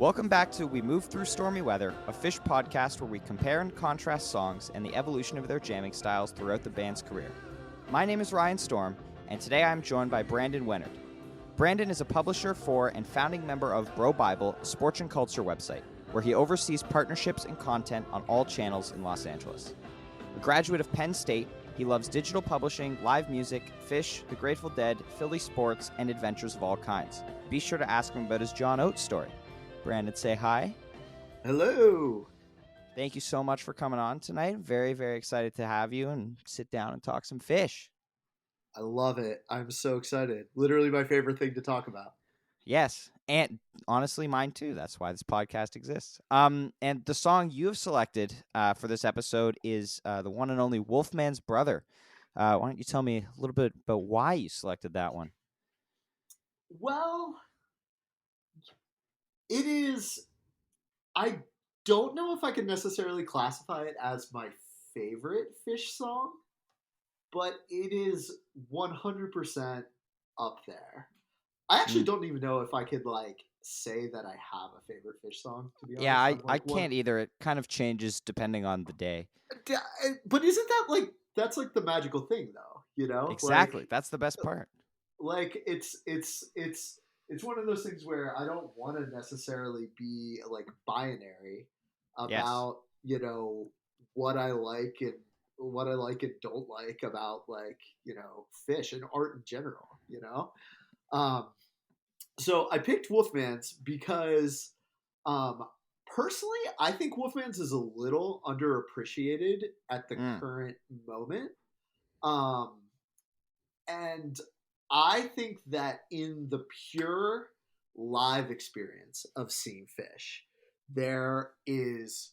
Welcome back to We Move Through Stormy Weather, a Fish podcast where we compare and contrast songs and the evolution of their jamming styles throughout the band's career. My name is Ryan Storm, and today I'm joined by Brandon Wenerd. Brandon is a publisher for and founding member of Bro Bible, a sports and culture website, where he oversees partnerships and content on all channels in Los Angeles. A graduate of Penn State, he loves digital publishing, live music, Fish, the Grateful Dead, Philly sports, and adventures of all kinds. Be sure to ask him about his John Oates story. Brandon, say hi. Hello. Thank you so much for coming on tonight. Very, very excited to have you and sit down and talk some Fish. I love it. I'm so excited. Literally my favorite thing to talk about. Yes, and honestly, mine too. That's why this podcast exists. And the song you have selected for this episode is the one and only Wolfman's Brother. Why don't you tell me a little bit about why you selected that one? Well, it is... I don't know if I can necessarily classify it as my favorite Fish song, but it is 100% up there. I actually don't even know if I could say that I have a favorite Fish song, to be honest. Yeah, I can't either. It kind of changes depending on the day. But isn't that that's the magical thing though, you know? Exactly. That's the best part. It's one of those things where I don't want to necessarily be binary about, what I like and don't like about Fish and art in general, So I picked Wolfman's because personally I think Wolfman's is a little underappreciated at the current moment. And I think that in the pure live experience of seeing Fish, there is,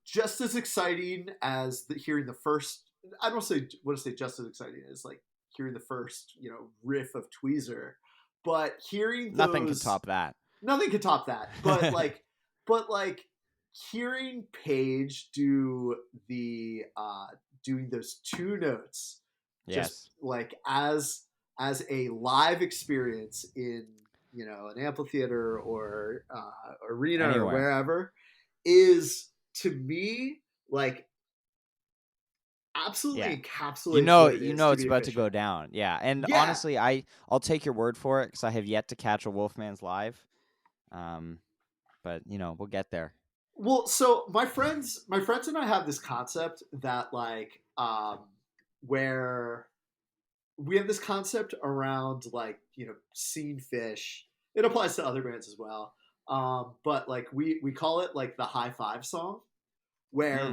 just as exciting as hearing the first. I don't want to say just as exciting as hearing the first, riff of Tweezer, but hearing nothing can top that. Nothing can top that. But hearing Paige do the doing those two notes. Yes. Just as a live experience in an amphitheater or arena Anywhere. or wherever is to me absolutely encapsulates. You know it's about to go down. Yeah, and honestly, I'll take your word for it because I have yet to catch a Wolfman's live. But we'll get there. Well, so my friends and I have this concept that where we have this concept around seeing Fish. It applies to other bands as well. But we call it the high five song, where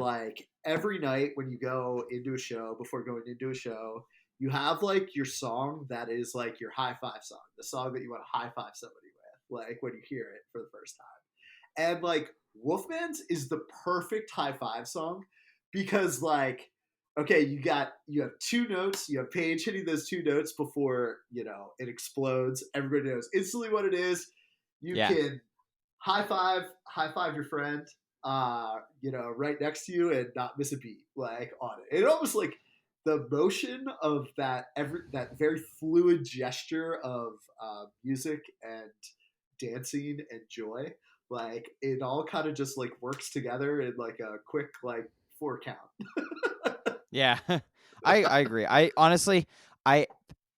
every night when you go into a show, before going into a show, you have your song that is your high five song, the song that you want to high five somebody with, when you hear it for the first time. And Wolfman's is the perfect high five song because okay, you have two notes. You have Paige hitting those two notes before it explodes. Everybody knows instantly what it is. You can high five your friend, right next to you and not miss a beat on it. It almost the motion of that very fluid gesture of music and dancing and joy. It all kind of just works together in a quick 4 count. Yeah, I agree. I honestly,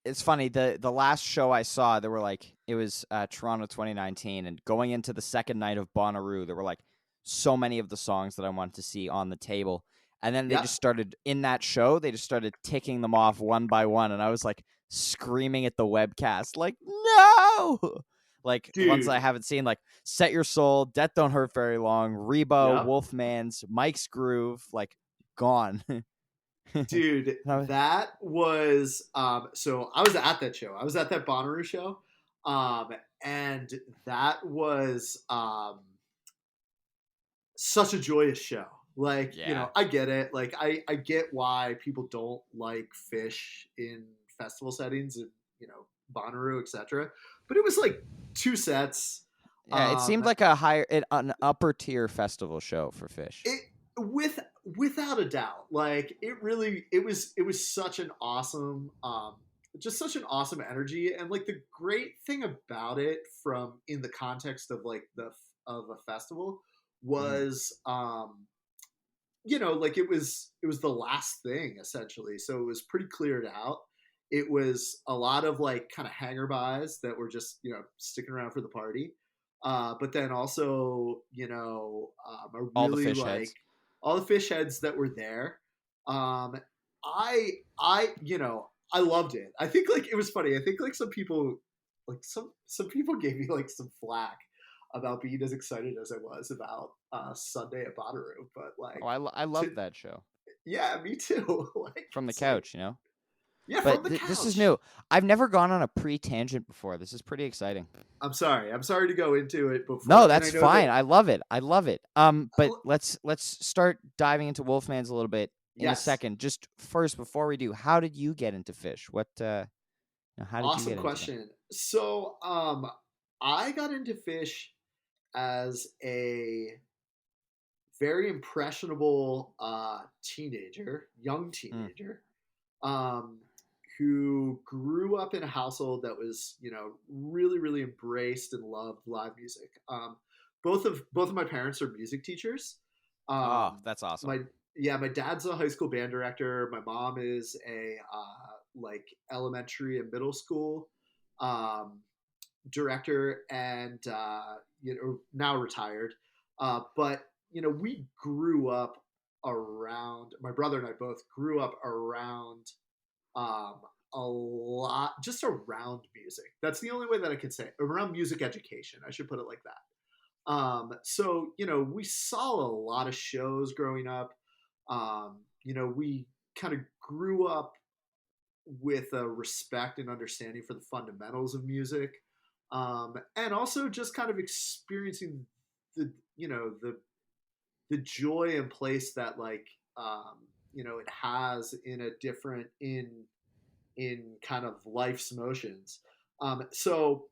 it's funny. The last show I saw, there were it was Toronto 2019, and going into the second night of Bonnaroo, there were so many of the songs that I wanted to see on the table, and then they just started in that show. They just started ticking them off one by one, and I was screaming at the webcast, no! Dude. Ones I haven't seen, Set Your Soul, Death Don't Hurt Very Long, Rebo, Wolfman's, Mike's Groove, gone. Dude, that was so I was at that show. I was at that Bonnaroo show. And that was such a joyous show. I get it. I get why people don't like Fish in festival settings and, Bonnaroo, etc. But it was 2 sets. Yeah, it seemed like an upper tier festival show for Fish. Without a doubt, it was such an awesome just such an awesome energy. And like the great thing about it from in the context of like the of a festival Hmm. was like it was the last thing essentially, so it was pretty cleared out. It was a lot of like kind of hanger bys that were just sticking around for the party, but then also a All the really fish like heads. all the fish heads that were there. um I I loved it. I think like it was funny. I think like some people gave me like some flack about being as excited as I was about Sunday at Bonnaroo, but Oh, like I to love that show yeah, me too. Like from the it's like couch, you know. yeah, from But the this is couch. new. I've never gone on a pre-tangent before. This is pretty exciting. I'm sorry to go into it No, before, and I that's know that fine. I love it. I love it. But let's start diving into Wolfman's a little bit in a yes, second. Just first, before we do, how did you get into fish? How did you awesome get into them? question. So I got into fish as a very impressionable young Mm, teenager, um, who grew up in a household that was, really, really embraced and loved live music. Both of my parents are music teachers. oh, Um, that's awesome. my Yeah, my dad's a high school band director. My mom is a like elementary and middle school um, director, and now retired. But we grew up around. My brother and I both grew up around um, a lot, just around music. That's the only way that I could say it. Around music education. I should put it like that. So we saw a lot of shows growing up. We kind of grew up with a respect and understanding for the fundamentals of music, and also just kind of experiencing the the joy and place that like it has in a different in kind of life's motions. So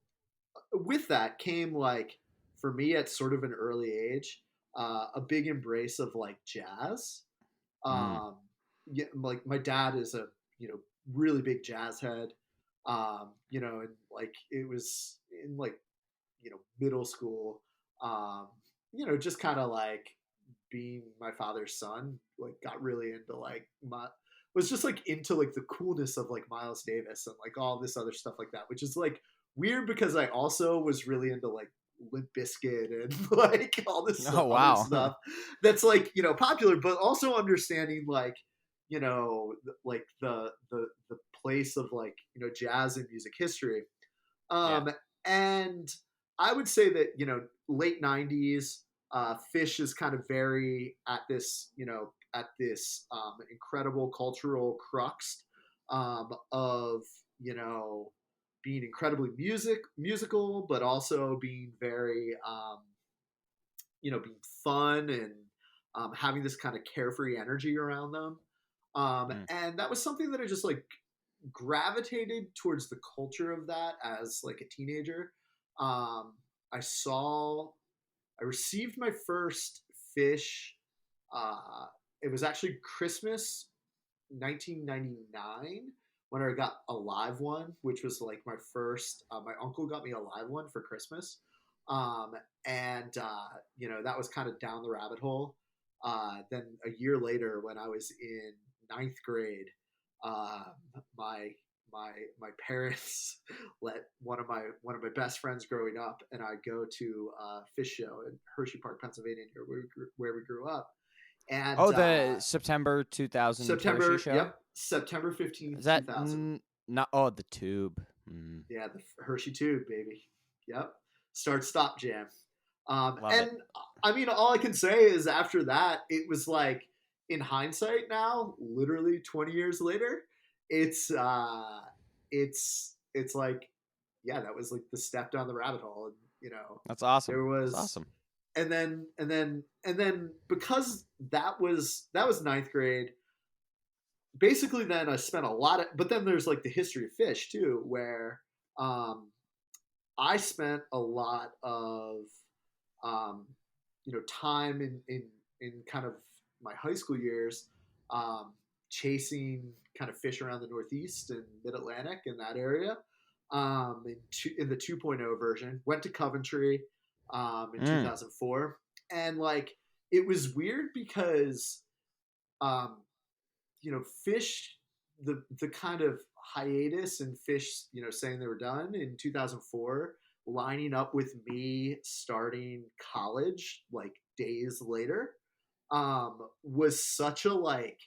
with that came like for me at sort of an early age, a big embrace of like jazz. Mm, um yeah, like my dad is a really big jazz head. And like it was in like middle school. um just kind of like being my father's son, like got really into like my was just like into like the coolness of like Miles Davis and like all this other stuff like that, which is like weird because I also was really into like Limp Bizkit and like all this oh other wow. stuff that's like popular, but also understanding like like the place of like jazz and music history. Yeah. And I would say that late '90s, Fish is kind of very at this incredible cultural crux of being incredibly musical, but also being very being fun and having this kind of carefree energy around them. Mm, And that was something that I just like gravitated towards the culture of that as like a teenager. Um, I saw, I received my first fish. Uh, it was actually Christmas 1999 when I got a live one, which was like my first. My uncle got me a live one for Christmas, um, and that was kind of down the rabbit hole. Then a year later, when I was in ninth grade, uh, my my parents let one of my best friends growing up and I go to a fish show in Hershey Park, Pennsylvania, near where we grew up, and oh, the September 2000 Hershey September, show. yep, September 15th, Is that 2000. not? Oh, the tube. Mm, Yeah, the Hershey Tube, baby. Yep. Start stop jam. love And it. I mean, all I can say is after that, it was like, in hindsight now, literally 20 years later, it's, it's like, yeah, that was like the step down the rabbit hole. And, That's awesome. there That's was, awesome. and then because that was ninth grade. Basically then I spent a lot of, but then there's like the history of fish too, where um I spent a lot of um time in kind of my high school years, um chasing kind of fish around the Northeast and Mid Atlantic in that area. In the 2.0 version, went to Coventry in 2004, and like it was weird because Fish, the kind of hiatus and Fish, saying they were done in 2004, lining up with me starting college like days later, was such a like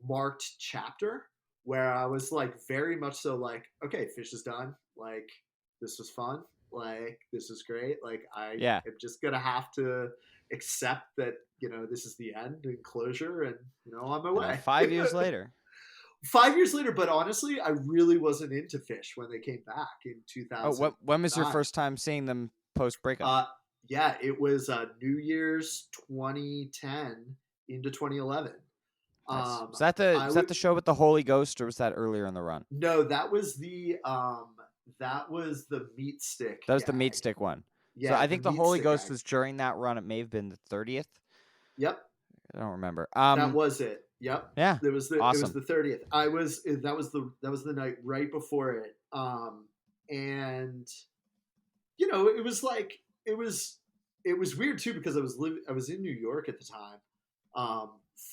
marked chapter where I was like very much so like, okay, Fish is done. Like this was fun. Like this is great. Like I am just gonna have to accept that this is the end and closure, and on my way. 5 years later. 5 years later, but honestly, I really wasn't into Fish when they came back in 2000. Oh, when was your first time seeing them post breakup? Yeah, it was New Year's 2010 into 2011. Nice. Was that the show with the Holy Ghost, or was that earlier in the run? No, that was the meat stick. That was the meat stick one. Yeah, so I think the Holy Ghost was during that run. It may have been the 30th. Yep. I don't remember. That was it. Yep. Yeah. It was the awesome. It was the 30th. That was the night right before it. And it was like it was weird too because I was in New York at the time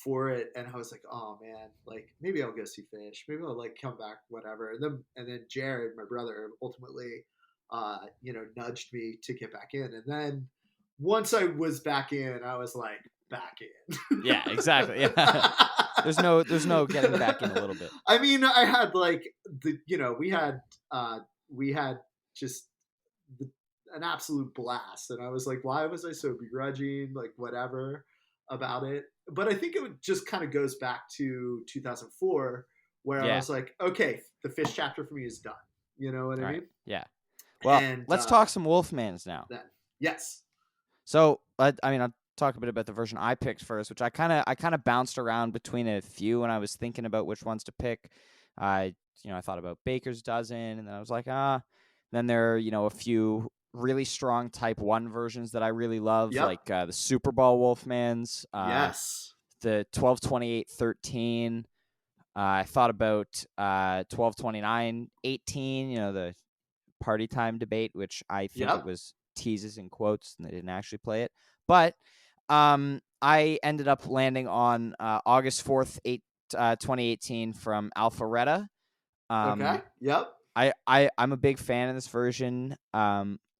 for it, and I was like, oh man, like maybe I'll go see Fish. Maybe I'll like come back, whatever. And then Jared, my brother, ultimately nudged me to get back in. And then once I was back in, I was like back in. Yeah, exactly. Yeah. There's no getting back in a little bit. I mean, I had like we had just an absolute blast, and I was like, why was I so begrudging, like whatever about it? But I think it just kind of goes back to 2004 where I was like, okay, the Fish chapter for me is done. You know what I mean? Yeah. Well, let's talk some Wolfmans now. Then. Yes. So, I'll talk a bit about the version I picked first, which I kind of bounced around between a few when I was thinking about which ones to pick. I thought about Baker's Dozen, and then I was like, Then there are, a few really strong Type 1 versions that I really love, like the Super Bowl Wolfmans. Yes. The 12/28/13. I thought about 12/29/18, the party time debate, which I think it was teases in quotes, and they didn't actually play it. But I ended up landing on August 4th, 2018 from Alpharetta. Okay. Yep. I'm a big fan of this version.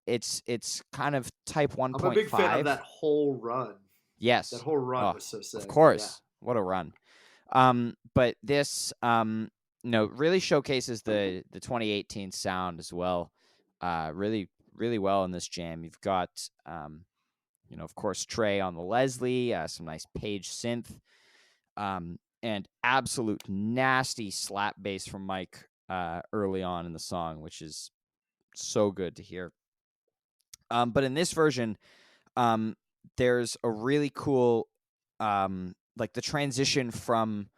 It's kind of Type 1.5. I'm a big fan of that whole run. Yes. That whole run was so sick. Of course. Yeah. What a run. But this really showcases the 2018 sound as well. Really, really well in this jam. You've got of course, Trey on the Leslie, some nice Page synth, and absolute nasty slap bass from Mike early on in the song, which is so good to hear. But in this version, there's a really cool, like the transition from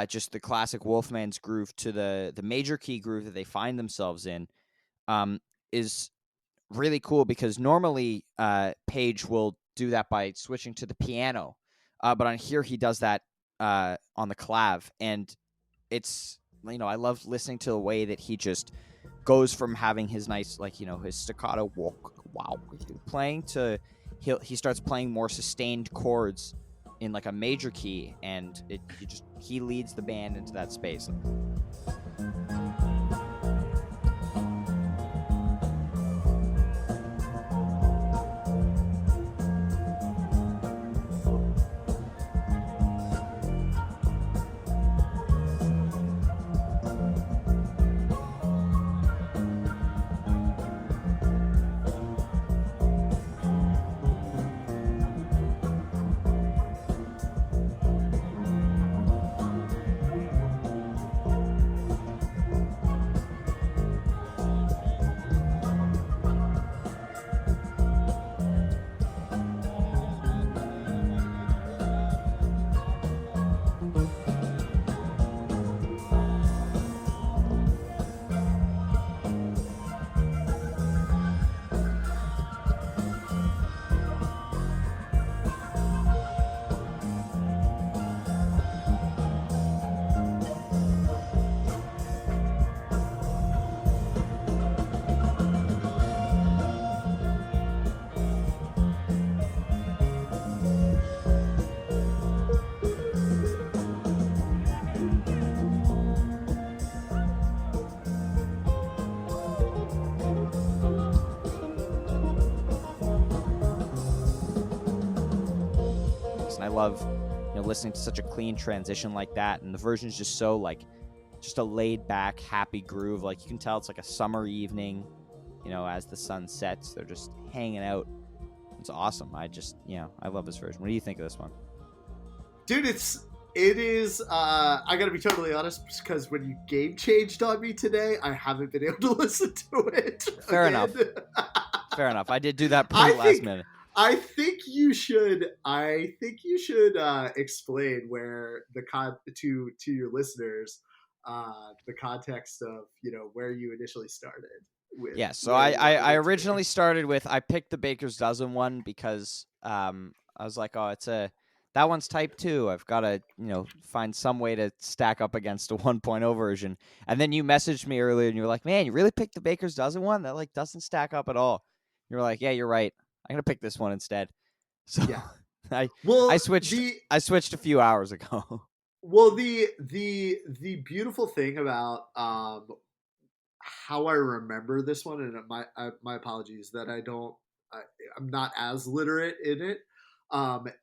just the classic Wolfman's groove to the major key groove that they find themselves in, is really cool because normally Page will do that by switching to the piano, but on here he does that on the clav, and it's I love listening to the way that he just goes from having his nice his staccato walk playing to he starts playing more sustained chords in like a major key, and he leads the band into that space. and I love listening to such a clean transition like that, and the version is just so like just a laid back, happy groove. Like you can tell it's like a summer evening, as the sun sets, they're just hanging out. It's awesome. I just I love this version. What do you think of this one? Dude, it is I gotta be totally honest, because when you game changed on me today, I haven't been able to listen to it. Fair enough. Fair enough. I did do that pretty last minute. I think you should explain where to your listeners the context of where you initially started with. Yeah, so I originally started with, I picked the Baker's Dozen one because I was like, oh, that one's type 2. I've got to find some way to stack up against a 1.0 version. And then you messaged me earlier and you were like, man, you really picked the Baker's Dozen one? That like doesn't stack up at all. You were like, yeah, you're right. I'm gonna pick this one instead. So yeah. I switched a few hours ago. Well, the beautiful thing about how I remember this one, and my apologies that I'm not as literate in it,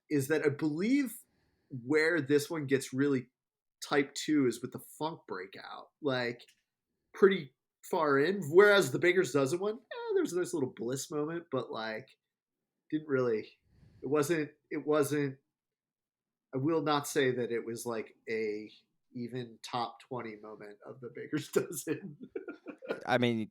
is that I believe where this one gets really type 2 is with the funk breakout, like pretty far in, whereas the Baker's Dozen one, there's a nice little bliss moment, but like it wasn't I will not say that it was like a even top 20 moment of the Baker's Dozen. I mean,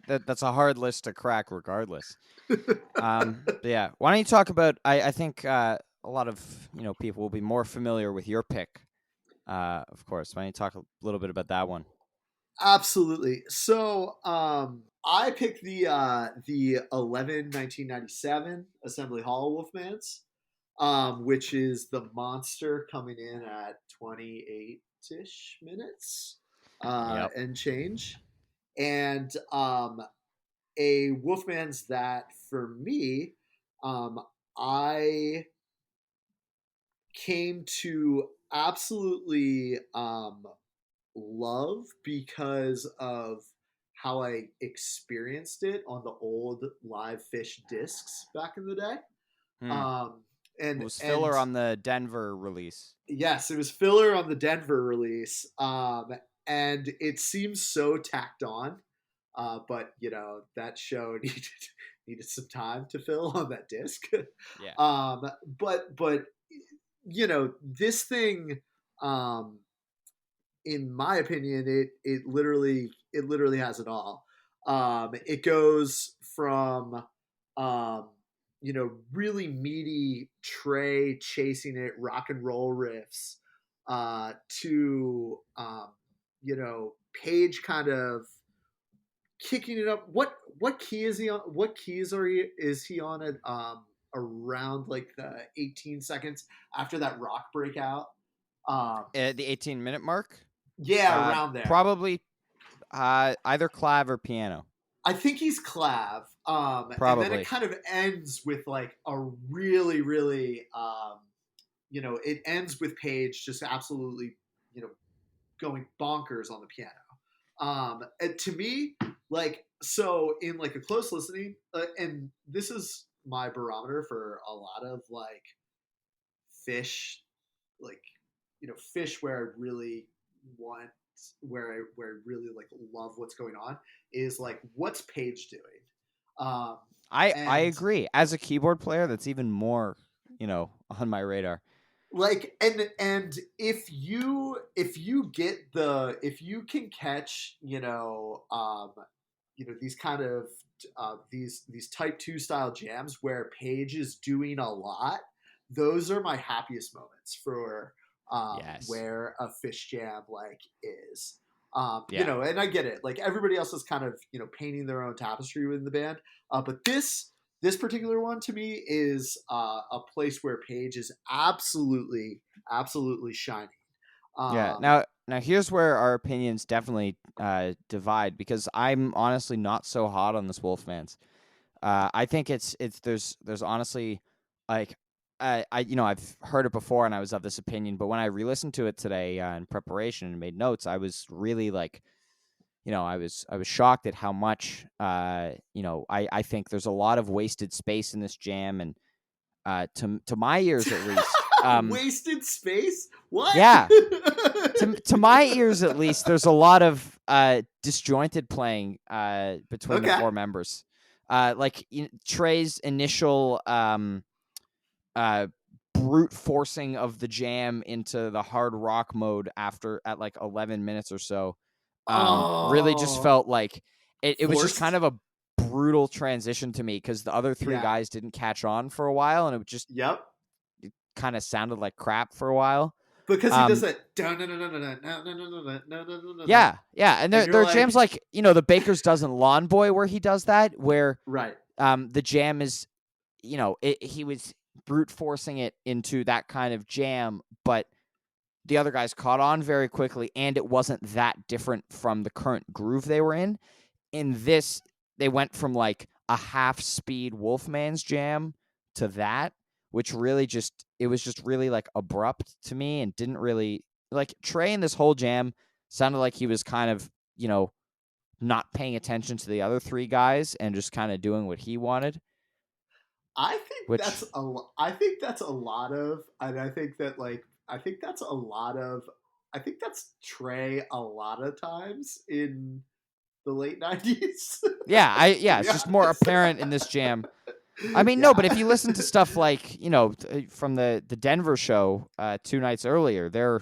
that's a hard list to crack regardless. But yeah, why don't you talk about, I think a lot of people will be more familiar with your pick, of course. Why don't you talk a little bit about that one? Absolutely. So I picked the 1997 Assembly Hall Wolfmans, which is the monster coming in at 28-ish minutes and change. And a Wolfman's that for me, I came to absolutely love because of how I experienced it on the old live Fish discs back in the day. And it was filler on the Denver release. Yes, it was filler on the Denver release. And it seems so tacked on. But that show needed some time to fill on that disc. Yeah. But this thing, in my opinion, it literally has it all. It goes from really meaty Trey chasing it, rock and roll riffs, to Page kind of kicking it up. What key is he on? What keys is he on at around like the 18 seconds after that rock breakout? At the 18-minute mark? Yeah, around there. Probably either clav or piano. I think he's clav. Probably. And then it kind of ends with like a really, really, it ends with Page just absolutely, going bonkers on the piano. And to me, like, so in like a close listening, and this is my barometer for a lot of like Fish, like, Fish where I really want, where I really like love what's going on, is like, what's Page doing? I agree. As a keyboard player, that's even more, on my radar. Like, and if you can catch, these kind of these type 2 style jams where Page is doing a lot, those are my happiest moments for yes. where a Fish jam like is. And I get it. Like everybody else is kind of, painting their own tapestry within the band. But this particular one to me is a place where Page is absolutely, absolutely shining. Now here's where our opinions definitely divide, because I'm honestly not so hot on this Wolfman's. I think there's honestly, like, I've heard it before and I was of this opinion, but when I re-listened to it today in preparation and made notes, I was really like, I was shocked at how much, I think there's a lot of wasted space in this jam, and to my ears at least, Wasted Space? What? Yeah. To my ears, at least, there's a lot of disjointed playing between the Okay. four members. Like Trey's initial brute forcing of the jam into the hard rock mode at like 11 minutes or so really just felt like it was just kind of a brutal transition to me because the other three guys didn't catch on for a while, and it just it kind of sounded like crap for a while. Because he does that. Yeah, and there are jams like the Baker's Dozen Lawn Boy where he does that, where the jam is, he was brute forcing it into that kind of jam, but the other guys caught on very quickly, and it wasn't that different from the current groove they were in. In this, they went from like a half-speed Wolfman's jam to that, which really it was just really like abrupt to me and didn't really like Trey in this whole jam sounded like he was kind of, not paying attention to the other three guys and just kind of doing what he wanted. I think that's a lot of, and I think that's Trey a lot of times in the late 90s. It's just more apparent in this jam. I mean, no, but if you listen to stuff like, from the Denver show 2 nights earlier, they're,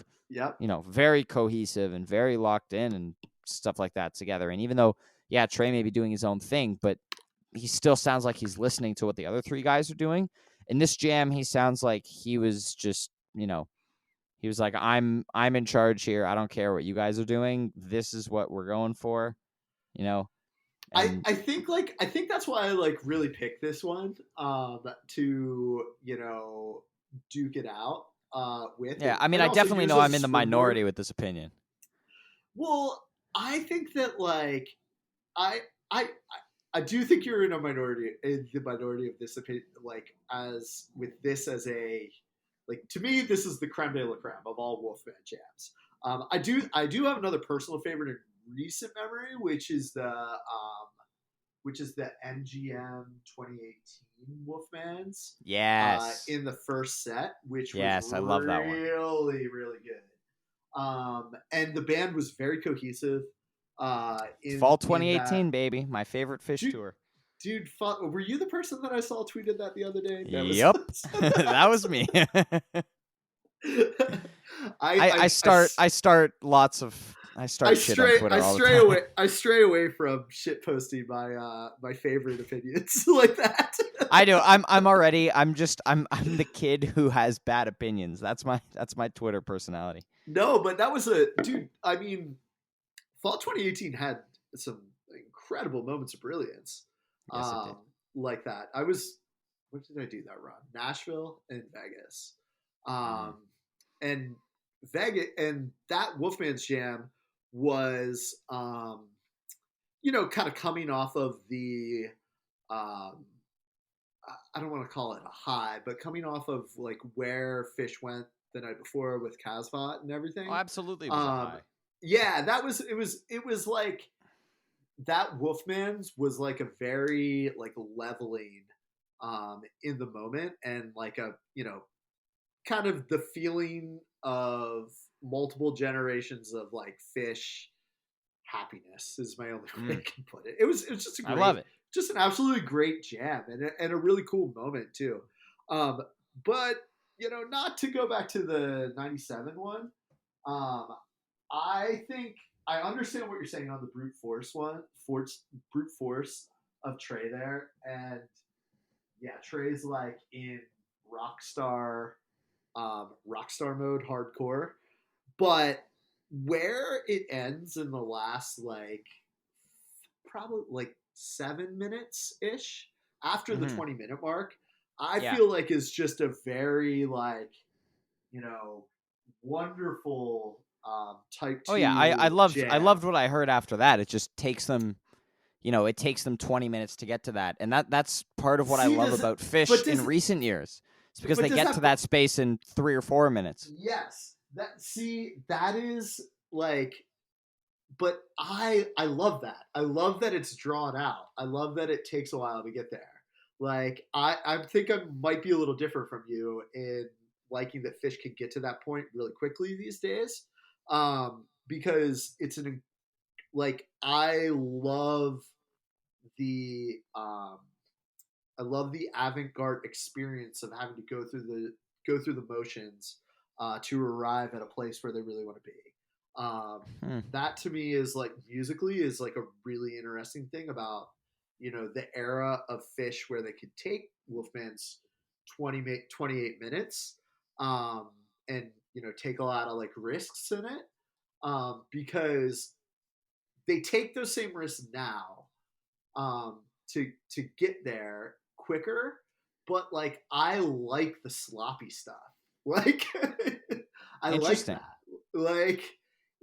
very cohesive and very locked in and stuff like that together. And even though, Trey may be doing his own thing, but he still sounds like he's listening to what the other three guys are doing. In this jam, he sounds like he was just, he was like, I'm in charge here. I don't care what you guys are doing. This is what we're going for, And I think that's why I like really picked this one to duke it out with. Yeah, I mean, I definitely know I'm in the minority with this opinion. Well, I think that like I do think you're in the minority of this opinion. Like as with this as a to me, this is the creme de la creme of all Wolfman jams. I do have another personal favorite in recent memory, which is the MGM 2018 Wolfmans. Yes. In the first set, which I love that one. Really, really good. And the band was very cohesive. Fall 2018, baby, my favorite Fish tour. Dude, were you the person that I saw tweeted that the other day? Yep, that was me. I start shit on Twitter all the time. I stray away from shit posting my favorite opinions like that. I do. I'm the kid who has bad opinions. That's my Twitter personality. No, but that was dude. I mean, Fall 2018 had some incredible moments of brilliance. Yes, it did. Like that. Where did I do that run? Nashville and Vegas. And Vegas and that Wolfman's jam was, kind of coming off of the, I don't want to call it a high, but coming off of like where Fish went the night before with Kazvat and everything. Oh, absolutely. It was a high. Yeah, it was like that Wolfman's was like a very like leveling in the moment and like a, kind of the feeling of multiple generations of like Fish happiness is my only way I can put it. It was just a great, I love it. Just an absolutely great jam and a really cool moment too. But not to go back to the 97 one. I think I understand what you're saying on the brute force brute force of Trey there. And yeah, Trey's like in rockstar mode hardcore. But where it ends in the last probably 7 minutes ish after the 20-minute mark, I feel like is just a very wonderful type 2. Oh yeah, I loved what I heard after that. It just takes them, it takes them 20 minutes to get to that, and that's part of what I love about Fish in recent years. It's because they get to that space in 3 or 4 minutes. Yes, that is but I love that. I love that it's drawn out. I love that it takes a while to get there. I think I might be a little different from you in liking that Fish can get to that point really quickly these days, because it's I the um, I love the avant-garde experience of having to go through the motions to arrive at a place where they really want to be. Hmm. That to me is like musically is like a really interesting thing about the era of Fish where they could take Wolfman's 28 minutes and take a lot of like risks in it because they take those same risks now to get there quicker. But like I like the sloppy stuff. Like I like Interesting. that. Like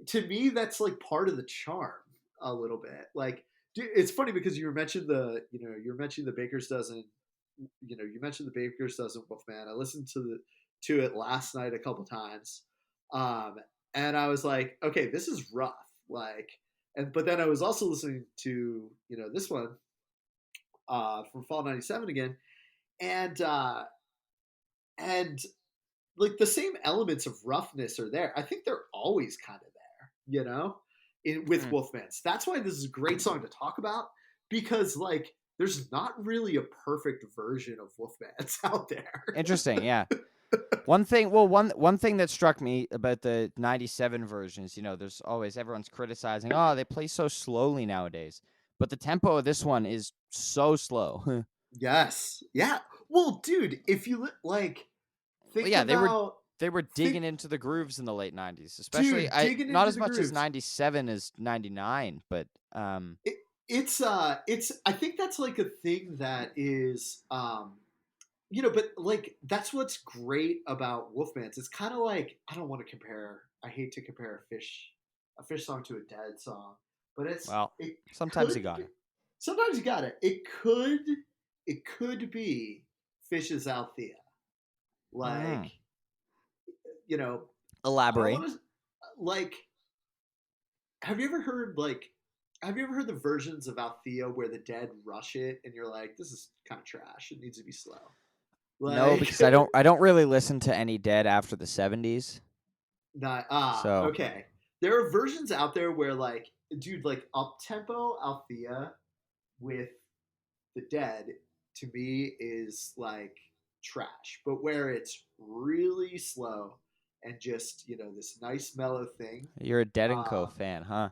to me, that's like part of the charm a little bit. Like dude, it's funny because you mentioned you're mentioning the Baker's Dozen. You mentioned the Baker's Dozen Wolfman. I listened to it last night a couple times, um, and I was like, okay, this is rough. Like, but then I was also listening to this one from Fall '97 again, and and like the same elements of roughness are there. I think they're always kind of there, with Hmm. Wolfman's. That's why this is a great song to talk about because like there's not really a perfect version of Wolfman's out there. Interesting. Yeah. One thing that struck me about the '97 versions, there's always everyone's criticizing, oh, they play so slowly nowadays, but the tempo of this one is so slow. Yes. Yeah. Well, dude, if you like Well, think yeah, they were about they were think digging into the grooves in the late '90s, especially dude I digging not into as the much as grooves. '97 as '99, but It, it's I think that's like a thing that is but like that's what's great about Wolfman's. It's kind of like I don't want to compare. I hate to compare a fish song to a dead song, but well, it sometimes you could got be, it. sometimes you got it. It could be Fish's Althea. Like Mm. you know I don't Elaborate. want to like. Have you ever heard like? Have you ever heard the versions of Althea where the dead rush it and you're like, this is kind of trash. It needs to be slow. No, Like, because I don't really listen to any Dead after the '70s. not So, okay. There are versions out there where like, dude, like up tempo Althea with the Dead to me is like trash, but where it's really slow and just this nice mellow thing. you're a Dead and Co Um, fan, huh?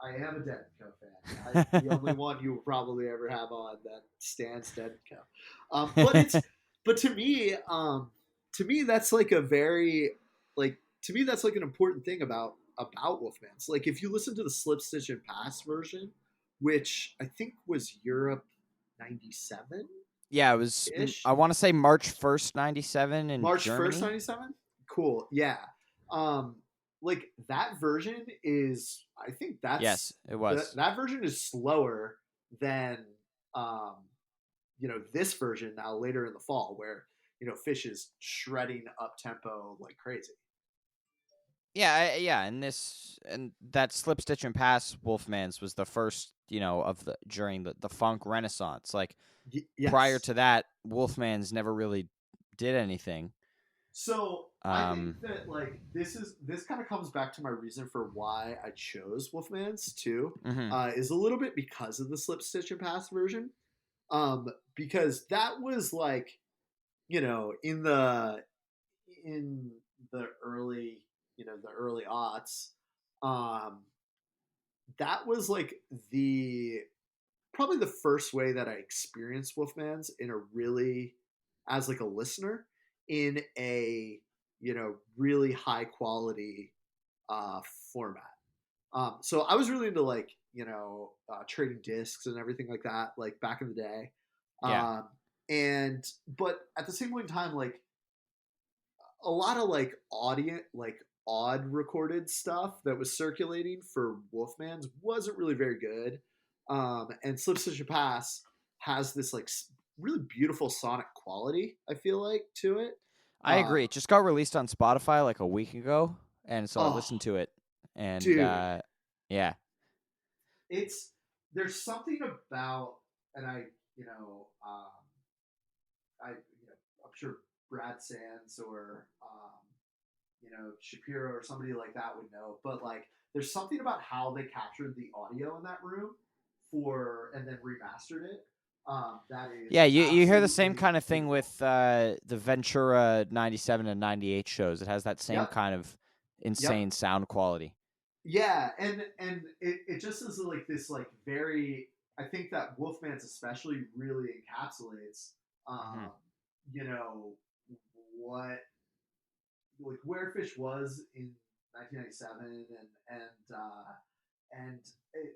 I am a Dead Co fan. The only one you will probably ever have on that stands Dead Co. But to me that's like a very like to me that's like an important thing about Wolfman's. Like if you listen to the Slip Stitch and Pass version, which I think was Europe '97 Yeah, it was. ish, I want to say March 1st, '97 in March 1st Germany. '97. Cool, yeah. Um, like that version is I think Yes, that's it was. that version is slower than um this version now later in the fall where Fish is shredding up tempo like crazy. Yeah, and that Slip Stitch and Pass Wolfman's was the first, of the during the funk renaissance. Like prior Yes. to that, Wolfman's never really did anything. So I think Um, that like this kind of comes back to my reason for why I chose Wolfman's too, mhm. is a little bit because of the Slip Stitch and Pass version. Because that was like in the early the early aughts, um, that was like the probably the first way that I experienced Wolfman's in a really as like a listener in a really high quality uh, format. So I was really into like trading discs and everything like that, like back in the day. Yeah, Um, and but at the same point in time, like a lot of like odd recorded stuff that was circulating for Wolfman's wasn't really very good. And Slip Stitch and Pass has this like really beautiful sonic quality. I feel like to it. I agree. It just got released on Spotify like a week ago, and so I Oh, listened to it, and dude, yeah, it's there's something about and I I'm sure Brad Sands or Shapiro or somebody like that would know. But like, there's something about how they captured the audio in that room and then remastered it. That is Yeah, you hear the same absolutely kind of thing beautiful. with the Ventura 97 and 98 shows. It has that same Yep. kind of Yep. insane sound quality. Yeah, and it just is like this like very. I think that Wolfman's especially really encapsulates, Hmm. um, you know, what like where Fish was in 1997, and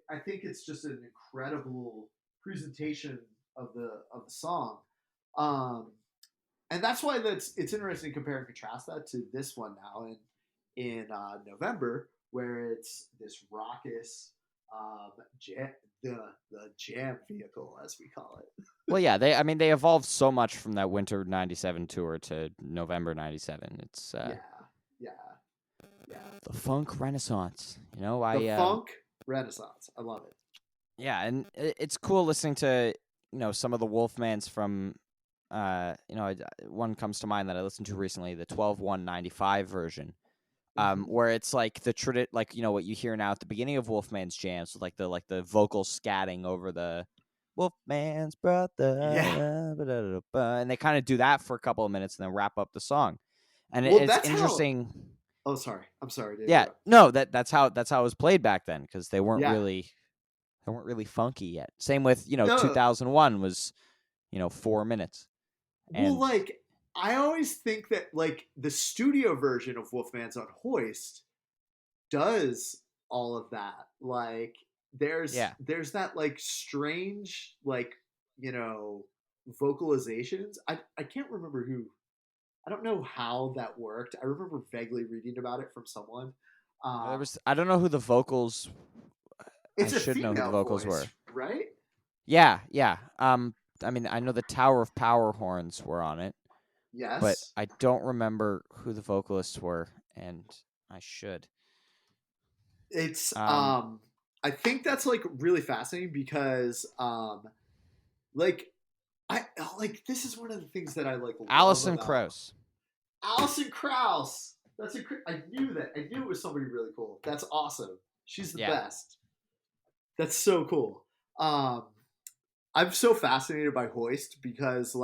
I think it's just an incredible presentation of the song, um, and that's why it's interesting to compare and contrast that to this one now in November, where it's this raucous jam, the jam vehicle as we call it. Well, yeah, they evolved so much from that Winter 97 tour to November 97. It's Yeah, yeah, yeah. the funk renaissance. The funk renaissance. I love it. Yeah, and it's cool listening to, some of the Wolfmans from one comes to mind that I listened to recently, the 12/1/95 version. Mm-hmm. Where it's like like what you hear now at the beginning of Wolfman's jams, with like the vocal scatting over the Wolfman's Yeah. brother, and they kind of do that for a couple of minutes and then wrap up the song. And Well, it's that's how. interesting. Oh, sorry. I'm sorry to Yeah, interrupt. no, that's how it was played back then, because Yeah. they weren't really funky yet. Same with No. 2001 was 4 minutes, Well, and like I always think that like the studio version of Wolfman's on Hoist does all of that. Like yeah. there's that like strange like you know vocalizations. I can't remember who. I don't know how that worked. I remember vaguely reading about it from someone. Um, I don't know who the vocals. I it's a should know who the female vocals voice, were. right? Yeah, yeah. I mean, I know the Tower of Power horns were on it, but Yes. I don't remember who the vocalists were, and I should. It's Um, I think that's like really fascinating because like I like this is one of the things that I like love Alison about Krauss. Alison Krauss. I knew that. I knew it was somebody really cool. That's awesome. She's the Yeah. best. That's so cool. Um I'm so fascinated by Hoist because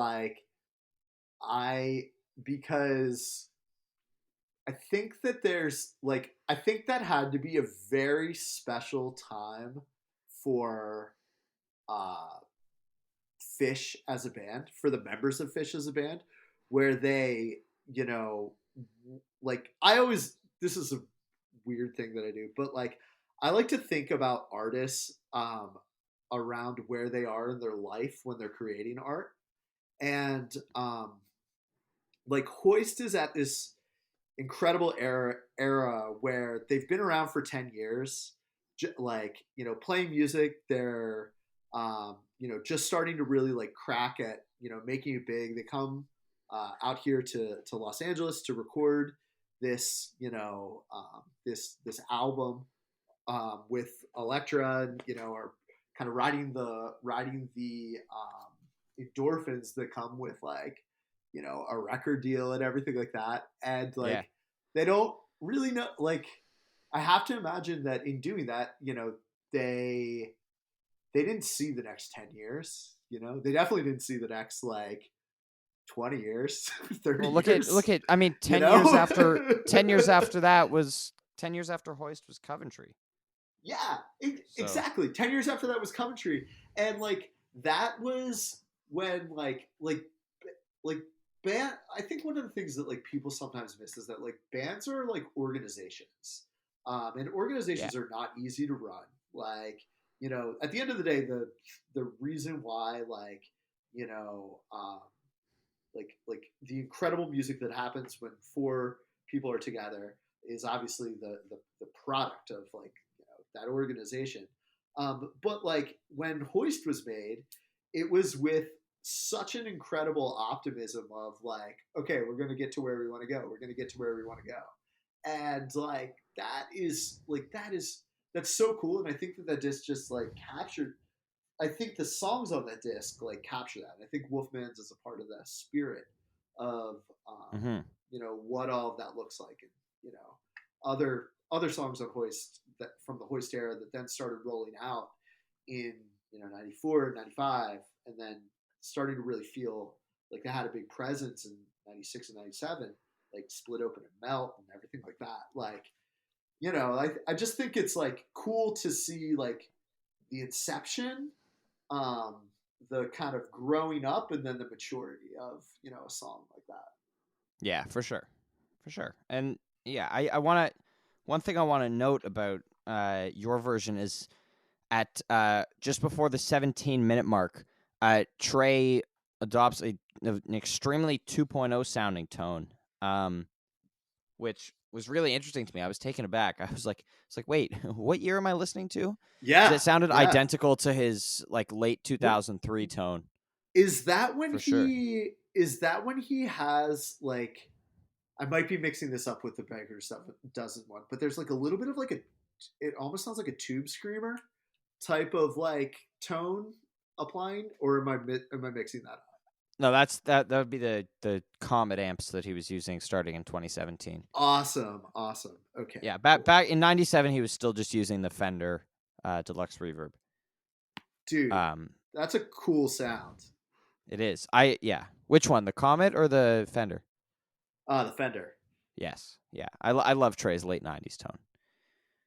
I because I think that I think that had to be a very special time for uh Fish as a band, for the members of Fish as a band, where they, you know, like I always, this is a weird thing that I do, but like I like to think about artists around where they are in their life when they're creating art. And like Hoist is at this incredible era where they've been around for 10 years, like playing music. They're just starting to really like crack at making it big. They come out here to Los Angeles to record this this album with Elektra, and are kind of riding the endorphins that come with like a record deal and everything like that. And Yeah. like they don't really know. Like I have to imagine that in doing that, they they didn't see the next 10 years. They definitely didn't see the next like 20 years, Well, 30 years. look at. I mean, You 10 years know. after 10 years after that was 10 years after Hoist was Coventry. Yeah, So exactly. 10 years after that was Coventry, and like that was when like band. I think one of the things that like people sometimes miss is that like bands are like organizations, and yeah, organizations are not easy to run. Like at the end of the day, the reason why you know um, like the incredible music that happens when four people are together is obviously the product of like that organization. But like when Hoist was made, it was with such an incredible optimism of like, okay, we're going to get to where we want to go. We're going to get to where we want to go. And like that's so cool. And I think that disc just like captured. I think the songs on that disc like capture that. And I think Wolfman's is a part of that spirit of Mm-hmm. what all of that looks like, and other songs on Hoist that from the Hoist era that then started rolling out in 94, 95, and then starting to really feel like they had a big presence in 96 and 97, like Split Open and Melt and everything like that. Like, I just think it's like cool to see like the inception, um, the kind of growing up, and then the maturity of a song like that. Yeah, for sure. For sure. And yeah, I want to. One thing I want to note about your version is at just before the 17-minute mark, Trey adopts an extremely 2.0 sounding tone, which was really interesting to me. I was taken aback. I was like, wait, what year am I listening to? Because Yeah, it sounded yeah. identical to his like late 2003 tone, Is that when for sure. he has like? I might be mixing this up with the Beggar's Dozen one, but there's like a little bit of like it almost sounds like a tube screamer type of like tone applying, or am I mixing that up? No, that would be the Comet amps that he was using starting in 2017. Awesome, awesome. Okay, Yeah, cool. back in '97, he was still just using the Fender Deluxe Reverb. Dude, Um, that's a cool sound. it is. Yeah. Which one, the Comet or the Fender? The Fender. Yes. Yeah. I love Trey's late '90s tone.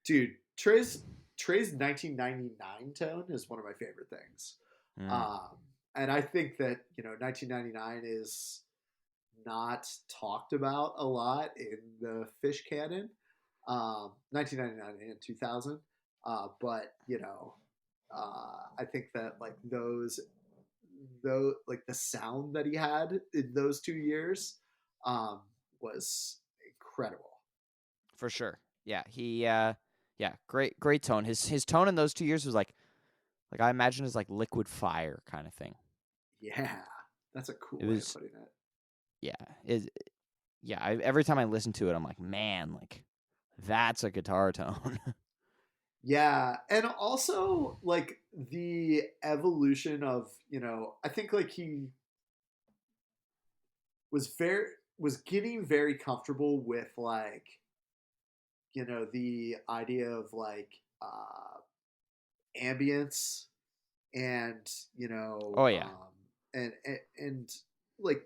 Dude, Trey's 1999 tone is one of my favorite things. Mm. Um, and I think that 1999 is not talked about a lot in the Fish canon. 1999 and 2000, but I think that like those like the sound that he had in those 2 years was incredible. For sure. Yeah. Yeah. Great tone. His tone in those 2 years was like I imagine is like liquid fire kind of thing. Yeah, that's a cool It way of was. putting it. Yeah. Every time I listen to it, I'm like, man, like that's a guitar tone. Yeah, and also like the evolution of I think like he was getting very comfortable with like the idea of like ambience and Oh yeah. and like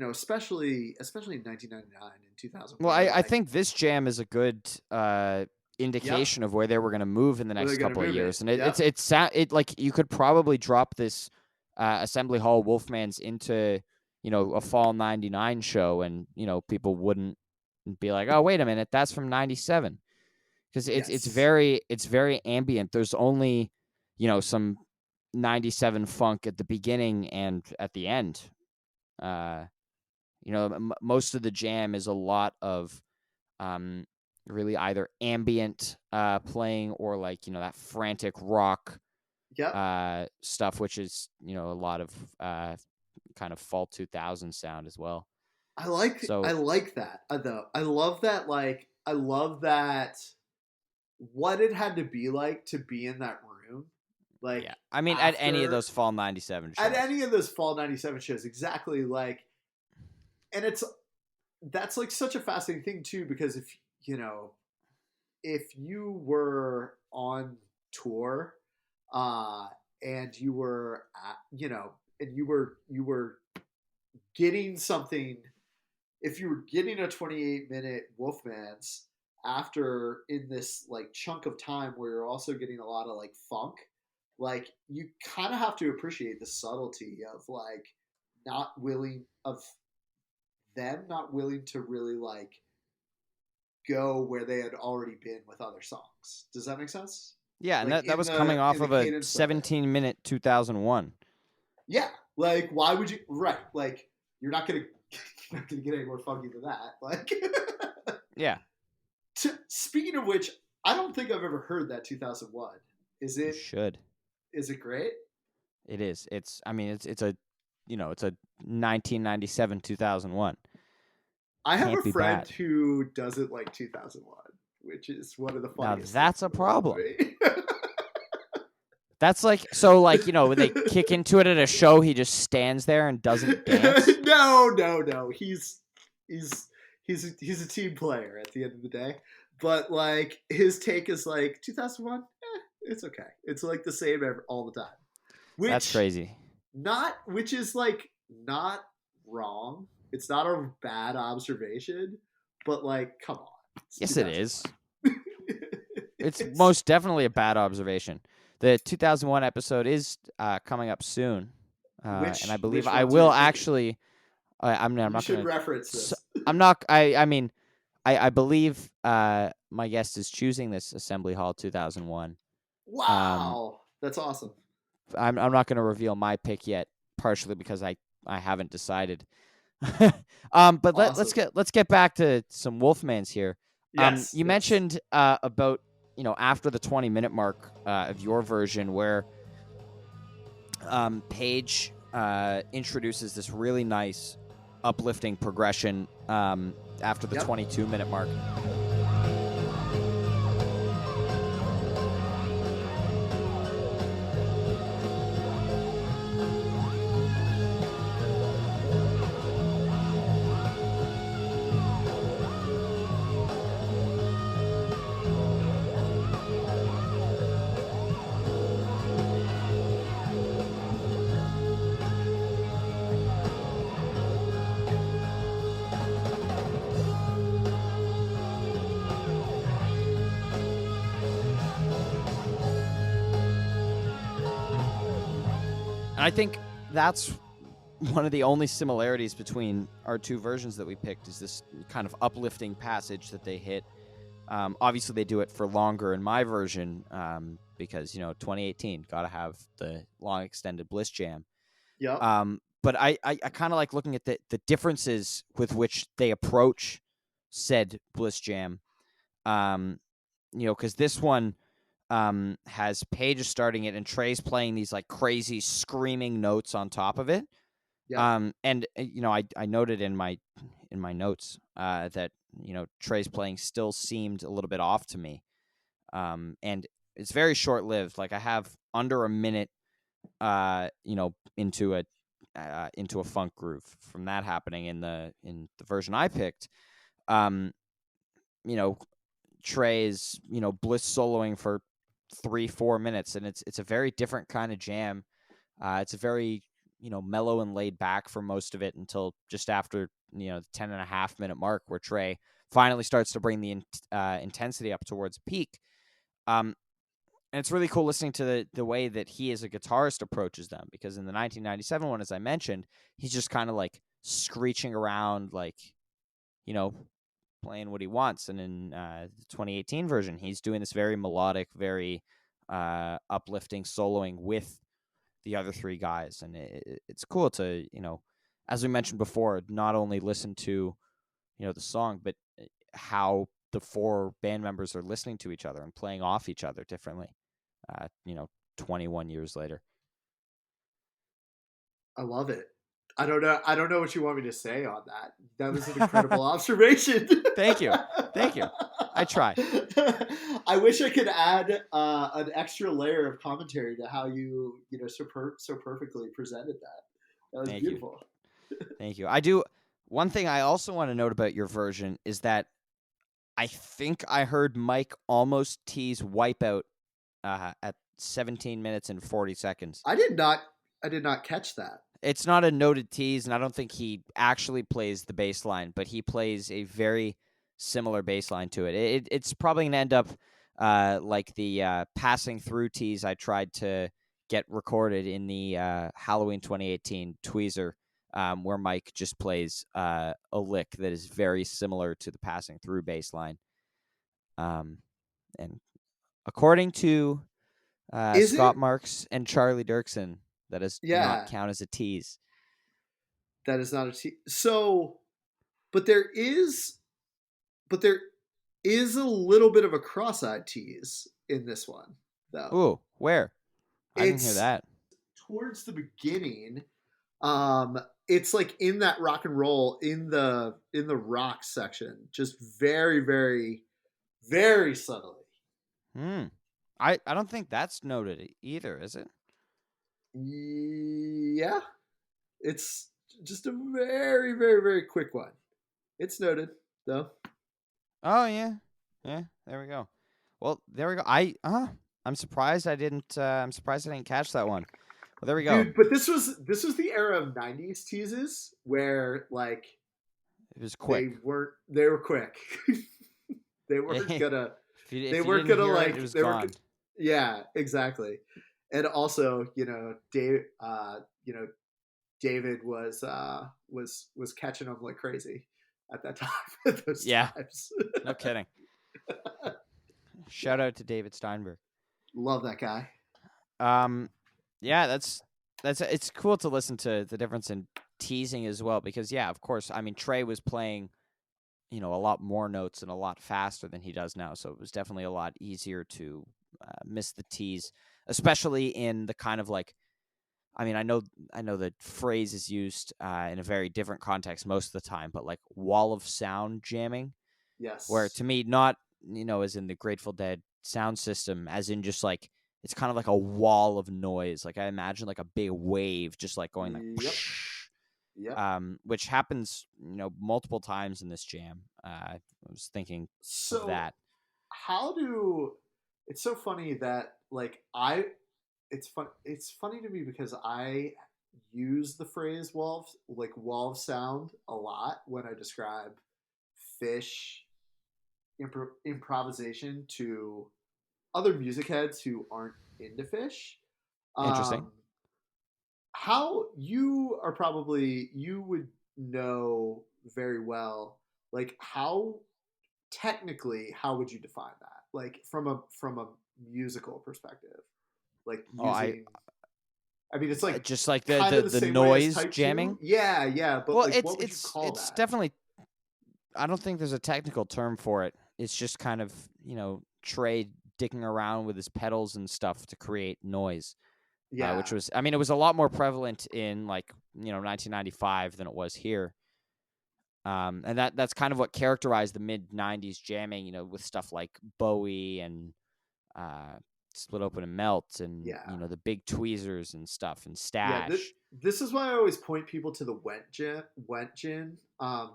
especially in 1999 and Well, 2001 I like think this jam is a good yep, indication of where they were going to move in the where they're next gonna couple of move it. years, and Yep. it like you could probably drop this Assembly Hall Wolfman's into a fall '99 show, and people wouldn't be like, oh wait a minute, that's from '97, because Yes. it's very ambient. There's only some '97 funk at the beginning and at the end. Uh, most of the jam is a lot of um, really either ambient playing or like that frantic rock Yep. stuff, which is a lot of kind of fall 2000 sound as well. I So like that though. I love that what it had to be like to be in that room, like yeah, I mean at any of after those fall '97 at shows. any of those fall 97 shows, exactly. Like, and that's like such a fascinating thing too, because you know if you were on tour, uh and you were at, and you were getting something, if you were getting a 28-minute Wolfman's after in this like chunk of time where you're also getting a lot of like funk, like you kind of have to appreciate the subtlety of like not willing of them not willing to really like go where they had already been with other songs. Does that make sense? Yeah, and Like that in was coming off the of a cadence of it. 17-minute 2001. Yeah. Like why would you, right? Like you're not gonna you're not gonna get any more funky than that. Like Yeah, speaking of which, I don't think I've ever heard that 2001. Is you it should. is it great? It is. It's. I mean, it's a it's a 1997 2001. I have Can't a be friend bad. who doesn't like 2001, which is one of the Now funniest things that's in a the world to problem. me. That's like, so like, when they kick into it at a show, he just stands there and doesn't dance. No. He's a team player at the end of the day. But like his take is like 2001. It's okay. It's like the same all the time. That's crazy. Which is like not wrong. It's not a bad observation, but like, come on. Yes, it is. It's most definitely a bad observation. The 2001 episode is coming up soon, and I believe I will actually. I'm not going to reference this. I'm not. I mean, I believe my guest is choosing this Assembly Hall 2001. Wow, that's awesome. I'm not going to reveal my pick yet, partially because I haven't decided. But awesome. let's get back to some Wolfmans here. Yes. You mentioned about after the 20-minute mark of your version where Paige introduces this really nice uplifting progression after the 22-minute mark. I think that's one of the only similarities between our two versions that we picked is this kind of uplifting passage that they hit. Obviously, they do it for longer in my version because, 2018, got to have the long extended Bliss Jam. Yeah. But I kind of like looking at the differences with which they approach said Bliss Jam. Because this one has Paige starting it and Trey's playing these like crazy screaming notes on top of it. Yeah. And I noted in my notes that Trey's playing still seemed a little bit off to me. And it's very short lived. Like I have under a minute into a funk groove from that happening in the version I picked. Trey's Bliss soloing for 3-4 minutes, and it's a very different kind of jam. It's a very mellow and laid back for most of it until just after the 10.5-minute mark where Trey finally starts to bring the intensity up towards peak. And it's really cool listening to the way that he as a guitarist approaches them, because in the 1997 one, as I mentioned, he's just kind of like screeching around, like playing what he wants. And in the 2018 version, he's doing this very melodic, very uplifting soloing with the other three guys. And it's cool to, as we mentioned before, not only listen to, the song, but how the four band members are listening to each other and playing off each other differently, 21 years later. I love it. I don't know what you want me to say on that. That was an incredible observation. Thank you. I try. I wish I could add an extra layer of commentary to how you so perfectly presented that. That was beautiful. Thank you. I do. One thing I also want to note about your version is that I think I heard Mike almost tease Wipeout at 17 minutes and 40 seconds. I did not catch that. It's not a noted tease, and I don't think he actually plays the bass line, but he plays a very similar bass line to it. It's probably going to end up like the passing through tease I tried to get recorded in the Halloween 2018 Tweezer, where Mike just plays a lick that is very similar to the passing through bass line. And according to Scott Marks and Charlie Dirksen, that does not count as a tease. That is not a tease. So, but there is a little bit of a cross-eyed tease in this one, though. Ooh, where? I didn't hear that. Towards the beginning, it's like in that rock and roll in the rock section, just very, very, very subtly. I don't think that's noted either, is it? Yeah, it's just a very, very, very quick one. It's noted though. Oh yeah, yeah. There we go. Well, there we go. I'm surprised I didn't. I'm surprised I didn't catch that one. Well, there we go. Dude, but this was the era of '90s teases where like It was quick. they were quick. they weren't if gonna they you weren't didn't gonna hear it, it like was they were gone. yeah, exactly. And also, David was catching them like crazy at that time at those Yeah, times. no kidding. Shout out to David Steinberg. Love that guy. Um, yeah, that's it's cool to listen to the difference in teasing as well because yeah, of course. I mean, Trey was playing a lot more notes and a lot faster than he does now, so it was definitely a lot easier to miss the tease, especially in the kind of like. I mean, I know the phrase is used in a very different context most of the time, but like wall of sound jamming, where Yes. to me, not as in the Grateful Dead sound system, as in just like it's kind of like a wall of noise. Like I imagine like a big wave just like going like, Yep. Yep. which happens multiple times in this jam. I was thinking of So that. how do it's so funny that like I it's funny to me because I use the phrase wall of sound a lot when I describe fish improvisation to other music heads who aren't into fish. Interesting. Um, how you are probably you would know very well like how technically how would you define that like from a musical perspective like Oh, I using I mean it's like just like the kind the of the the same way as noise type 2 jamming. yeah but Well, like it's what would you it's call it's that definitely. I don't think there's a technical term for it. It's just kind of Trey dicking around with his pedals and stuff to create noise. Which yeah was, I mean, it was a lot more prevalent in like 1995 than it was here. And that's kind of what characterized the mid '90s jamming, with stuff like Bowie and uh, Split Open and Melt, and yeah the big tweezers and stuff, and yeah Stash. this is why I always point people to the went gin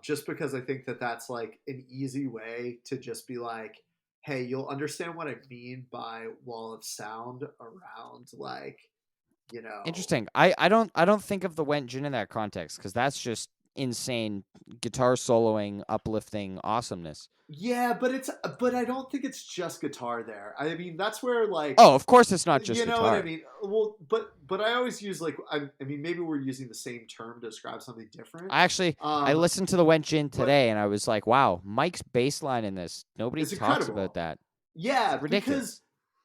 just because I think that that's like an easy way to just be like hey you'll understand what I mean by wall of sound around like you know Interesting. I don't think of the Went Gin in that context because that's just insane guitar soloing, uplifting awesomeness. yeah but I don't think it's just guitar there I mean that's where like Oh, of course it's not just you know what I guitar. mean well but I always use like I mean maybe we're using the same term to describe something different I um listened to the Went Gin but today and I was like, wow, Mike's bass line in this. Nobody it's talks about incredible that. It's yeah ridiculous.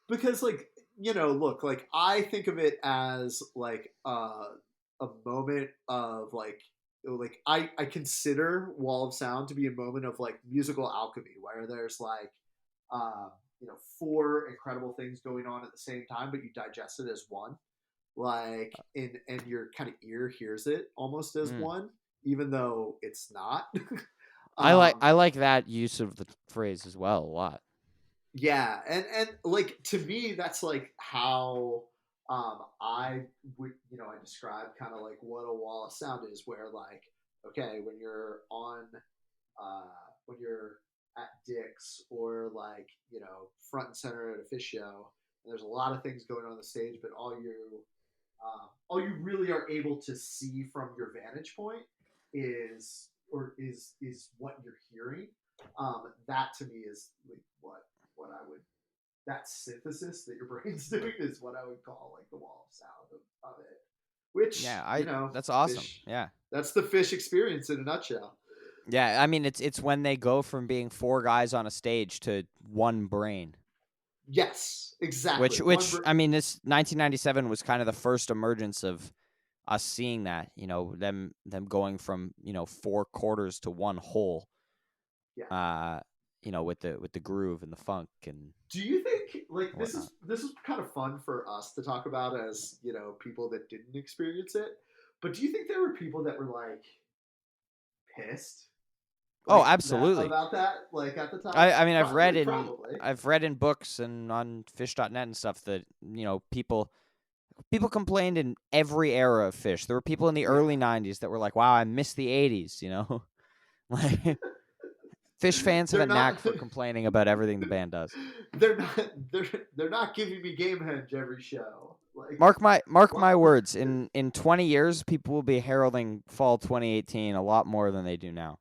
because like look like I think of it as like a moment of like I consider wall of sound to be a moment of like musical alchemy where there's like uh four incredible things going on at the same time but you digest it as one like and your kind of ear hears it almost as Mm. one even though it's not I like um I like that use of the phrase as well a lot. yeah and like to me that's like how I would I describe kind of like what a wall of sound is where like okay when you're on when you're at Dick's or like front and center at a fish show and there's a lot of things going on the stage but all you really are able to see from your vantage point is what you're hearing that to me is like what I would that synthesis that your brain's doing is what I would call like the wall of sound of it. Which Yeah, I that's awesome. fish. Yeah. That's the fish experience in a nutshell. Yeah, I mean it's when they go from being four guys on a stage to one brain. Yes, exactly. Which I mean this 1997 was kind of the first emergence of us seeing that, them going from, four quarters to one whole, yeah. uh, with the groove and the funk and Do you think like whatnot. this is kind of fun for us to talk about as people that didn't experience it? But do you think there were people that were like pissed Oh, like that absolutely. about that, like at the time? I mean, Probably. I've read in books and on fish.net and stuff that, people complained in every era of Fish. There were people in the Yeah. early 90s that were like, wow, I miss the 80s, Like, Fish fans have They're a not knack for complaining about everything the band does. they're not they're not giving me Gamehenge every show. Like Mark what? my words, in 20 years people will be heralding fall 2018 a lot more than they do now.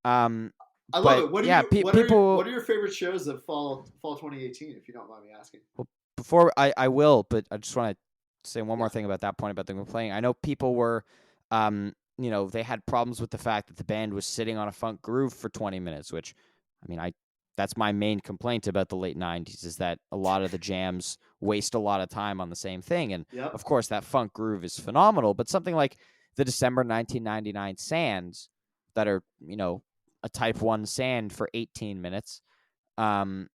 Um I love but it. What do yeah, you what people are your favorite shows of fall 2018, if you don't mind me asking? well, before I will, but I just want to say one Yeah. more thing about that point about them playing. I know people were, they had problems with the fact that the band was sitting on a funk groove for 20 minutes, which, I mean, that's my main complaint about the late 90s is that a lot of the jams waste a lot of time on the same thing. And Yep. of course, that funk groove is phenomenal, but something like the December 1999 Sands that are, a type 1 sand for 18 minutes, um,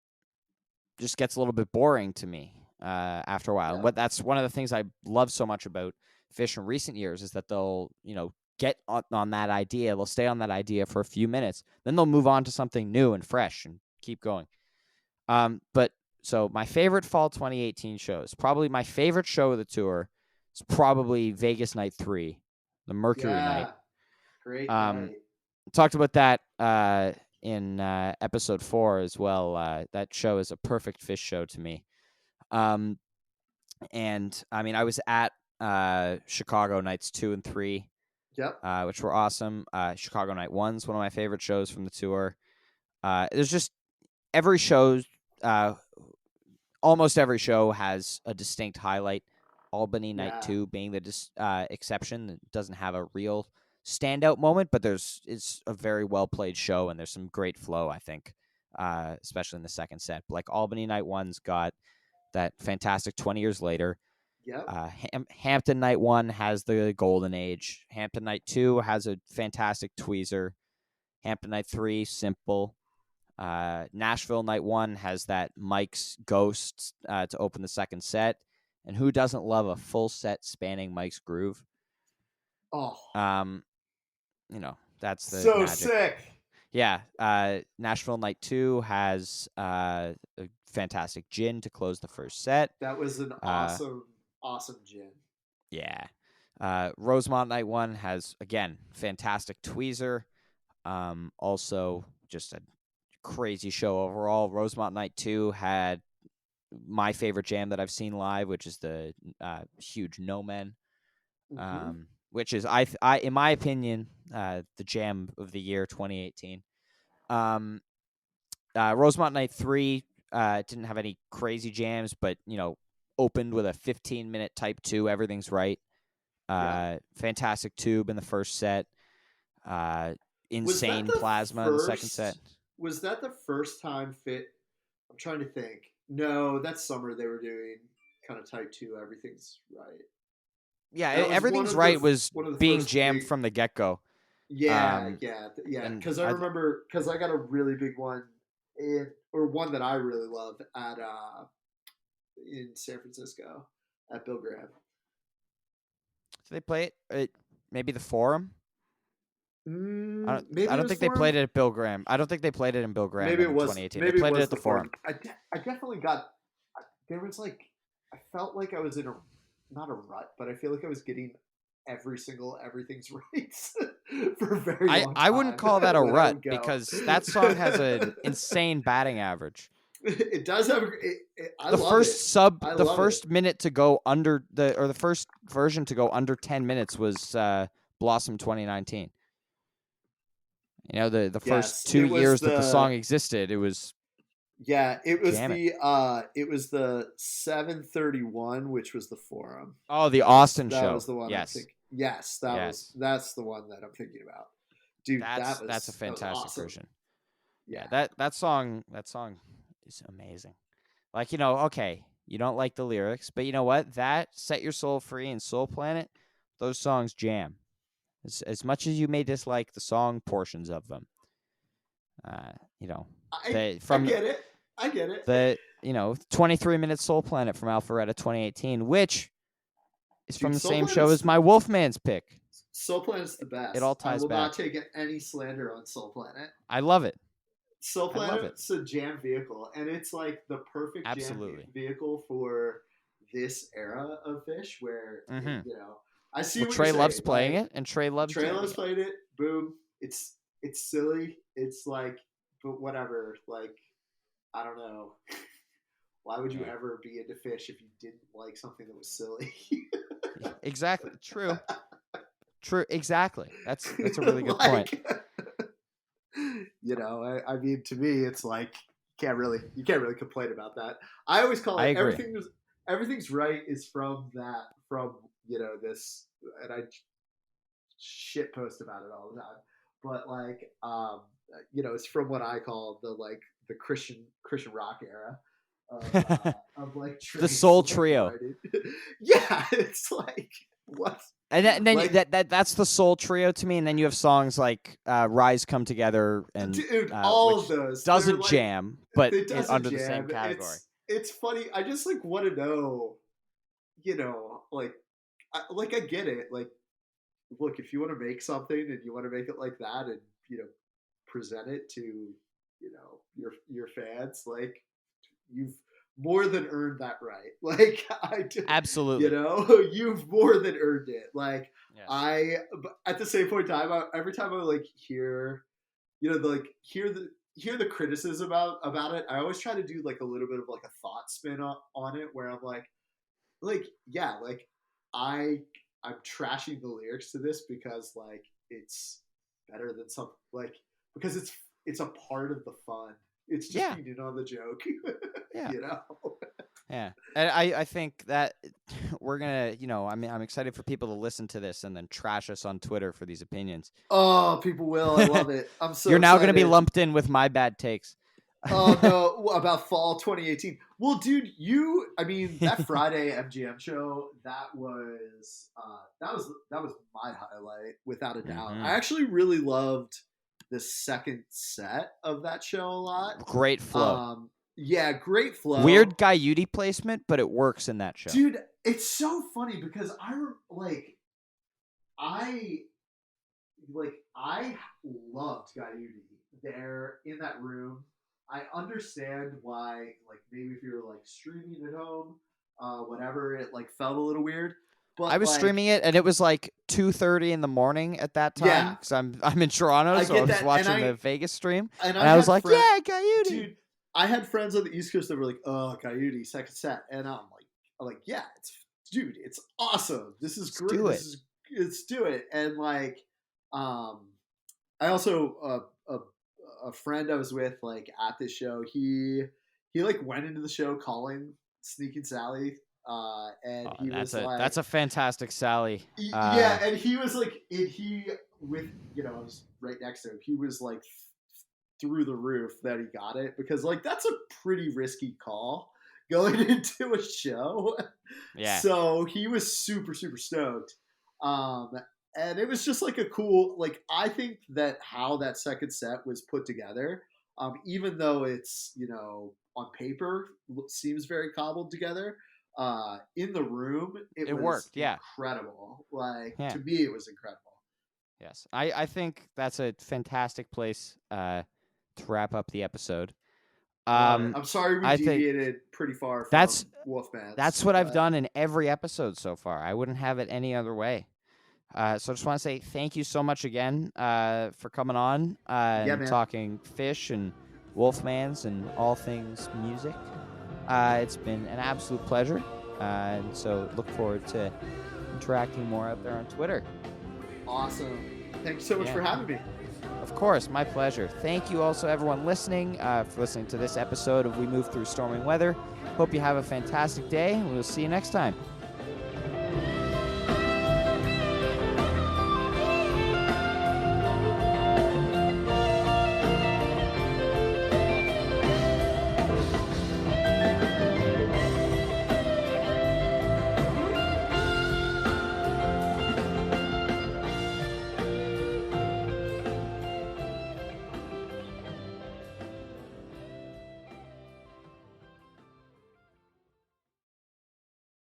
just gets a little bit boring to me after a while. And Yep. that's one of the things I love so much about Fish in recent years is that they'll, get on that idea. They'll stay on that idea for a few minutes. Then they'll move on to something new and fresh and keep going. But so my favorite fall 2018 shows, probably my favorite show of the tour is probably Vegas Night 3, the Mercury Night. Yeah. Great Um, night. talked about that in episode 4 as well. That show is a perfect Fish show to me. And I mean, I was at Chicago nights 2 and 3, Yep. which were awesome. Chicago Night 1's one of my favorite shows from the tour. There's just every show, almost every show has a distinct highlight. Albany Night 2 being the exception that doesn't have a real standout moment, but it's a very well played show and there's some great flow, I think, especially in the second set. But like Albany Night 1's got that fantastic 20 years later. Yep. Hampton Night 1 has the golden age. Hampton Night 2 has a fantastic tweezer. Hampton Night 3, simple. Nashville Night 1 has that Mike's Ghost to open the second set. And who doesn't love a full set spanning Mike's Groove? Oh. That's the so magic. Sick. Yeah. Nashville Night 2 has a fantastic gin to close the first set. That was an awesome gin. Yeah. Rosemont Night 1 has, again, fantastic tweezer. Also, just a crazy show overall. Rosemont Night 2 had my favorite jam that I've seen live, which is the huge No Men, which is, I in my opinion, the jam of the year 2018. Rosemont Night 3 didn't have any crazy jams, but, opened with a 15-minute type 2, Everything's Right. Fantastic tube in the first set. Insane Plasma in the second set. Was that the first time I'm trying to think. No, that summer they were doing kind of type 2, Everything's Right. Yeah, Everything's Right was being jammed from the get-go. Yeah. Because I remember, because I got a really big one, or one that I really love at in San Francisco at Bill Graham. Did they play it? Maybe the Forum? I don't think they played it at Bill Graham. I don't think they played it in Bill Graham in 2018. They played it at the Forum. I definitely got. There was I felt like I was in not a rut, but I feel like I was getting every single Everything's Right for a very long time. I wouldn't call that a rut because that song has an insane batting average. It does have. The first minute to go under the first version to go under 10 minutes was Blossom 2019. The first 2 years that the song existed, it was. Yeah, it was it was the 731, which was the Forum. Oh, the Austin show. That was the one. Yes. That's the one that I'm thinking about. Dude, that's a fantastic awesome. version. Yeah, that song is amazing. Okay, you don't like the lyrics, but you know what? That Set Your Soul Free and Soul Planet, those songs jam. As much as you may dislike the song portions of them, I get it. The 23-minute Soul Planet from Alpharetta 2018, which is from the same show as my Wolfman's pick. Soul Planet's the best. It all ties I will back. not take any slander on Soul Planet. I love it. Soul I love it. Planet's a jam vehicle, and it's like the perfect Absolutely. jam vehicle for this era of Fish, where you know, I see Well, what Trey you're loves saying. playing Like, it, and Trey loves played it. Boom. It's silly. It's like, but whatever. Like, I don't know. Why would you ever be into Fish if you didn't like something that was silly? Exactly. True. Exactly. That's a really good point. You know, I mean, to me, it's like you can't really complain about that. I always call it everything's right is from you know, this, and I shit post about it all the time. But like, you know, it's from what I call the Christian rock era of like the Soul Trio. Yeah, it's like what. And then like, that's the Soul Trio to me, and then you have songs like "Rise Come Together" and dude, all of those doesn't like, jam, but it doesn't under jam. the same category. It's funny. I just like want to know, you know, like I get it. Like, look, if you want to make something and you want to make it like that, and you know, present it to, you know, your fans, like you've more than earned that right. Like I do, absolutely, you know, you've more than earned it. Like yes. but at the same point in time, every time I like hear, you know, hear the criticism about it, I always try to do like a little bit of like a thought spin on it, where I'm like yeah, like I'm trashing the lyrics to this because like it's better than some, like, because it's a part of the fun. It's just being in on the joke. Yeah. You know? Yeah. And I think that we're going to, you know, I'm excited for people to listen to this and then trash us on Twitter for these opinions. Oh, people will. I love it. I'm so You're now going to be excited. lumped in with my bad takes. Oh, no. About fall 2018. Well, dude, I mean, that Friday MGM show, that was my highlight, without a doubt. I actually really loved the second set of that show a lot. Great flow. Yeah, great flow. Weird Gaiuti placement, but it works in that show. Dude, it's so funny because I loved Gaiuti there in that room. I understand why, like, maybe if you're like streaming at home, whatever, it like felt a little weird. But I was streaming it, and it was like 2:30 in the morning at that time because I'm in Toronto, so I was watching the Vegas stream, and I was like, yeah, Gaiuti. Dude, I had friends on the East Coast that were like, oh, Gaiuti, second set, and I'm like, yeah, it's awesome. This is great. Let's do it. And like, I also a friend I was with like at this show, he like went into the show calling Sneaking Sally, and he was like, that's a fantastic Sally. Yeah, and he was like, he with, you know, I was right next to him. He was like through the roof that he got it, because like that's a pretty risky call going into a show. Yeah. So he was super stoked. And it was just like a cool, like, I think that how that second set was put together, even though it's, you know, on paper seems very cobbled together, in the room it worked. Incredible. Like, to me it was incredible. Yes, I think that's a fantastic place to wrap up the episode. I'm sorry we deviated pretty far from Wolfman. That's what I've done in every episode so far. I wouldn't have it any other way. So I just want to say thank you so much again for coming on and talking Fish and Wolfmans and all things music. It's been an absolute pleasure. And so look forward to interacting more out there on Twitter. Awesome. Thank you so much for having me. Of course, my pleasure. Thank you also, everyone listening, for listening to this episode of We Move Through Stormy Weather. Hope you have a fantastic day, and we'll see you next time.